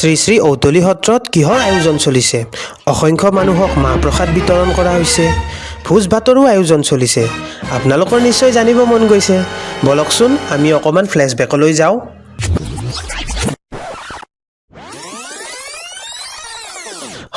শ্ৰী শ্ৰী ঔতলী সত্ৰত কিহৰ আয়োজন চলিছে? অসংখ্য মানুহক মাহ প্ৰসাদ বিতৰণ কৰা হৈছে। ভোজ ভাতৰো আয়োজন চলিছে। আপোনালোকৰ নিশ্চয় জানিব মন গৈছে। বলকচোন আমি অকণমান ফ্লেশ্ববেকলৈ যাওঁ।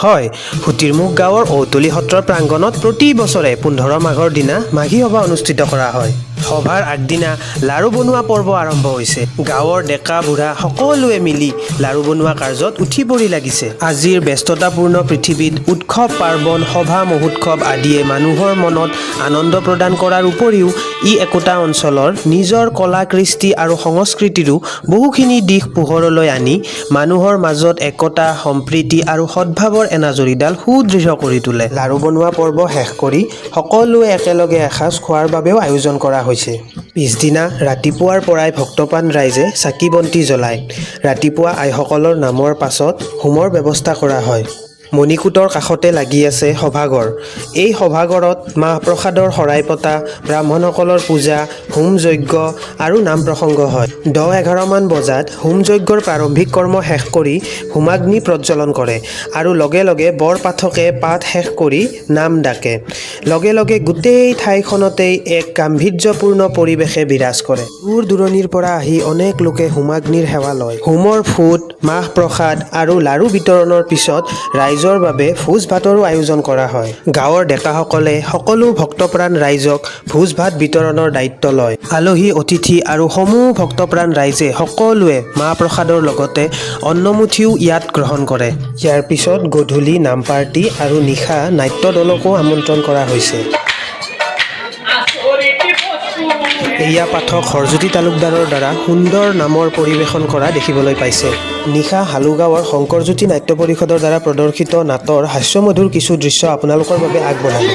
হয়, সুতিৰমুখ গাঁৱৰ ঔতলী সত্ৰৰ প্ৰাংগণত প্ৰতি বছৰে 15 মাঘৰ দিনা মাঘী সভা অনুষ্ঠিত কৰা হয়। সভাৰ আগদিনা লাড়ু বনোৱা পৰ্ব আৰম্ভ হৈছে। গাঁৱৰ ডেকা বুঢ়া সকলোৱে মিলি লাড়ু বনোৱা কাৰ্যত উঠি পৰি লাগিছে। আজিৰ ব্যস্ততাপূৰ্ণ পৃথিৱীত উৎসৱ পাৰ্বণ সভা মহোৎসৱ আদিয়ে মানুহৰ মনত আনন্দ প্ৰদান কৰাৰ উপৰিও ই একোটা অঞ্চলৰ নিজৰ কলা কৃষ্টি আৰু সংস্কৃতিৰো বহুখিনি দিশ পোহৰলৈ আনি মানুহৰ মাজত একতা সম্প্ৰীতি আৰু সদ্ভাৱৰ এনাজৰীডাল সুদৃঢ় কৰি তোলে। লাড়ু বনোৱা পৰ্ব শেষ কৰি সকলোৱে একেলগে এসাঁজ খোৱাৰ বাবেও আয়োজন কৰা হৈছে। পিছদিনা ৰাতিপুৱাৰ পৰাই ভক্তপ্ৰাণ ৰাইজে চাকি বন্তি জ্বলায়। ৰাতিপুৱা আইসকলৰ নামৰ পাছত হোমৰ ব্যৱস্থা কৰা হয়। মণিকূটৰ কাষতে লাগি আছে সভাঘৰ। এই সভাঘৰত মাহ প্ৰসাদৰ শৰাই পতা, ব্ৰাহ্মণসকলৰ পূজা, হোম যজ্ঞ আৰু নাম প্ৰসংগ হয়। 10-11 মান বজাত হোম যজ্ঞৰ প্ৰাৰম্ভিক কৰ্ম শেষ কৰি হোমাগ্নি প্ৰজ্বলন কৰে আৰু লগে লগে বৰ পাঠকে পাঠ শেষ কৰি নাম ডাকে। লগে লগে গোটেই ঠাইখনতেই এক গাম্ভীৰ্যপূৰ্ণ পৰিৱেশে বিৰাজ কৰে। দূৰ দূৰণিৰ পৰা আহি অনেক লোকে হোমাগ্নিৰ সেৱা লয়। হোমৰ ফুট, মাহ প্ৰসাদ আৰু লাড়ু বিতৰণৰ পিছত ৰাইজৰ বাবে ভোজ ভাতৰো আয়োজন কৰা হয়। গাঁৱৰ ডেকাসকলে সকলো ভক্তপ্ৰাণ ৰাইজক ভোজ ভাত বিতৰণৰ দায়িত্ব লয়। আলহী অতিথি আৰু সমূহ ভক্তপ্ৰাণ ৰাইজে সকলোৱে মাহ প্ৰসাদৰ লগতে অন্নমুঠিও ইয়াত গ্ৰহণ কৰে। ইয়াৰ পিছত গধূলি নাম পাৰ্টি আৰু নিশা নাট্য দলকো আমন্ত্ৰণ কৰা হৈছে। এয়া পাঠক হৰজ্যোতি তালুকদাৰৰ দ্বাৰা সুন্দৰ নামৰ পৰিৱেশন কৰা দেখিবলৈ পাইছে। নিশা হালুগাঁৱৰ শংকৰজ্যোতি নাট্য পৰিষদৰ দ্বাৰা প্ৰদৰ্শিত নাটৰ হাস্যমধুৰ কিছু দৃশ্য আপোনালোকৰ বাবে আগবঢ়ালোঁ।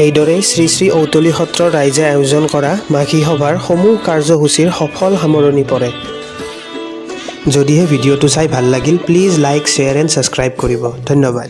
এইদৰেই শ্ৰী শ্ৰী ঔতলী সত্ৰৰ ৰাইজে আয়োজন কৰা মাঘী সভাৰ সমূহ কাৰ্যসূচীৰ সফল সামৰণি পৰে। যদিহে ভিডিঅ'টো চাই ভাল লাগিল please like share and subscribe কৰিব। ধন্যবাদ।